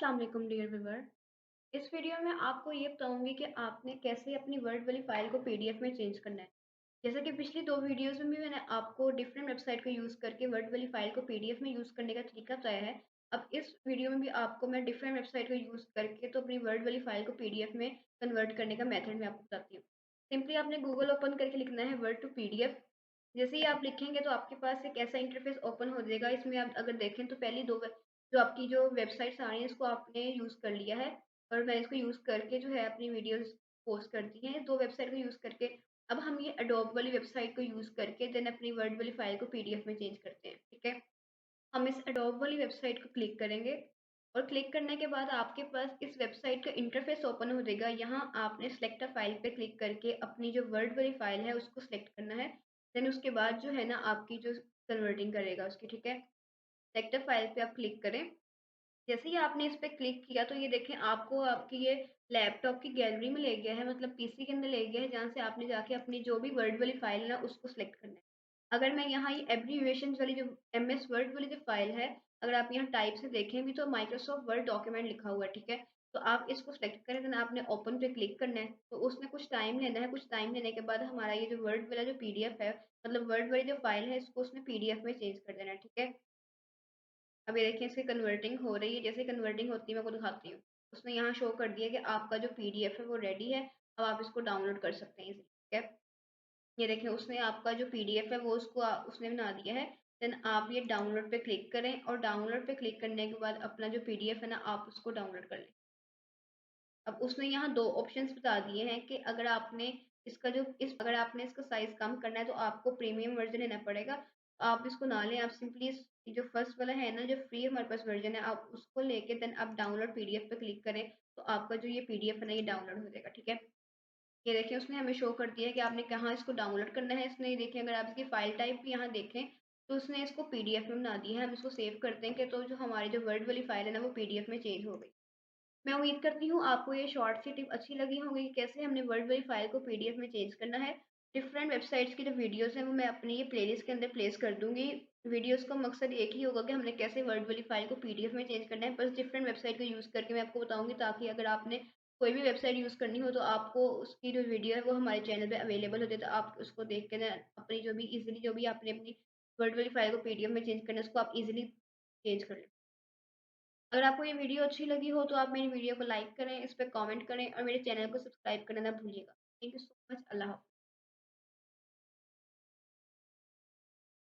अस्सलाम वालेकुम dear viewer. इस वीडियो में आपको ये बताऊंगी कि आपने कैसे अपनी वर्ड वाली फाइल को पीडीएफ में चेंज करना है। जैसा कि पिछली दो वीडियोस में भी मैंने आपको डिफरेंट वेबसाइट को यूज़ करके वर्ड वाली फाइल को पीडीएफ में यूज़ करने का तरीका बताया है। अब इस वीडियो में भी आपको मैं डिफरेंट वेबसाइट को यूज़ करके तो अपनी वर्ड वाली फाइल को पीडीएफ में कन्वर्ट करने का मेथड मैं आपको बताती हूँ। सिंपली आपने गूगल ओपन करके लिखना है वर्ड टू पीडीएफ। जैसे ही आप लिखेंगे तो आपके पास एक ऐसा इंटरफेस ओपन हो जाएगा। इसमें आप अगर देखें तो पहली दो जो आपकी जो वेबसाइट्स आ रही हैं इसको आपने यूज़ कर लिया है और मैं इसको यूज़ करके जो है अपनी वीडियोस पोस्ट करती हैं। 2 वेबसाइट को यूज़ करके अब हम ये एडोब वाली वेबसाइट को यूज़ करके देन अपनी वर्ड वाली फाइल को पीडीएफ में चेंज करते हैं, ठीक है? हम इस एडोब वाली वेबसाइट को क्लिक करेंगे और क्लिक करने के बाद आपके पास इस वेबसाइट का इंटरफेस ओपन हो जाएगा। यहाँ आपने सेलेक्ट अ फाइल पे क्लिक करके अपनी जो वर्ड वाली फाइल है उसको सेलेक्ट करना है। देन उसके बाद जो है ना आपकी जो कन्वर्टिंग करेगा उसकी, ठीक है? सेलेक्ट अ फाइल पे आप क्लिक करें। जैसे ही आपने इस पे क्लिक किया तो ये देखें आपको आपकी ये लैपटॉप की गैलरी में ले गया है, मतलब पीसी के अंदर ले गया है, जहाँ से आपने जाके अपनी जो भी वर्ड वाली फाइल है ना उसको सेलेक्ट करना है। अगर मैं यहाँ ये एब्रीविएशन वाली जो एमएस वर्ड वाली जो फाइल है, अगर आप यहाँ टाइप से देखें भी तो माइक्रोसॉफ्ट वर्ड डॉक्यूमेंट लिखा हुआ है, ठीक है? तो आप इसको सेलेक्ट करें, देन आपने ओपन पे क्लिक करना है। तो उसमें कुछ टाइम लेना है, कुछ टाइम लेने के बाद हमारा ये जो वर्ड वाला जो पीडीएफ है, मतलब वर्ड वाली जो फाइल है इसको उसमें पीडीएफ में चेंज कर देना है, ठीक है? अब ये देखिए इसकी कन्वर्टिंग हो रही है। जैसे कन्वर्टिंग होती है मैं आपको दिखाती हूँ। उसने यहाँ शो कर दिया कि आपका जो पीडीएफ है वो रेडी है। अब आप इसको डाउनलोड कर सकते हैं इज़िली, ठीक है? ये देखिए उसने आपका जो पीडीएफ है वो उसने बना दिया है। देन आप ये डाउनलोड पे क्लिक करें और डाउनलोड पे क्लिक करने के बाद अपना जो पीडीएफ है ना आप उसको डाउनलोड कर लें। अब उसने यहाँ 2 ऑप्शंस बता दिए हैं कि अगर आपने इसका साइज़ कम करना है तो आपको प्रीमियम वर्ज़न लेना पड़ेगा। आप इसको ना लें, आप सिंपली इस जो फर्स्ट वाला है ना जो फ्री हमारे पास वर्ज़न है आप उसको लेके देन आप डाउनलोड पीडीएफ पे क्लिक करें, तो आपका जो ये पीडीएफ है ना ये डाउनलोड हो जाएगा, ठीक है? ये देखिए उसने हमें शो कर दिया है कि आपने कहाँ इसको डाउनलोड करना है। इसने ये देखिए अगर आप इसकी फ़ाइल टाइप भी यहाँ देखें, तो उसने इसको पीडीएफ में बना दिया है। हम इसको सेव करते हैं कि तो जो हमारी जो वर्ड वाली फ़ाइल है ना वो पीडीएफ में चेंज हो गई। मैं उम्मीद करती हूँ आपको ये शॉर्ट सी टिप अच्छी लगी होगी कि कैसे हमने वर्ड वाली फाइल को पीडीएफ में चेंज करना है। डिफरेंट वेबसाइट्स की जो वीडियोज़ हैं वो मैं अपनी ये प्लेलिस्ट के अंदर प्लेस कर दूँगी। वीडियोज़ का मकसद एक ही होगा कि हमने कैसे वर्ड वाली फाइल को पीडीएफ में चेंज करना है, बस डिफरेंट वेबसाइट को यूज़ करके मैं आपको बताऊँगी, ताकि अगर आपने कोई भी वेबसाइट यूज़ करनी हो तो आपको उसकी जो वीडियो है वो हमारे चैनल पे अवेलेबल हो जाए, तो आप उसको देख के ना अपनी जो भी आपने अपनी वर्ड वाली फाइल को पीडीएफ में चेंज करना है उसको आप ईज़िली चेंज कर लें। अगर आपको ये वीडियो अच्छी लगी हो तो आप मेरी वीडियो को लाइक करें, इस पे कमेंट करें और मेरे चैनल को सब्सक्राइब करना ना भूलिएगा। Thank you so much. अल्लाह हाफ़िज़।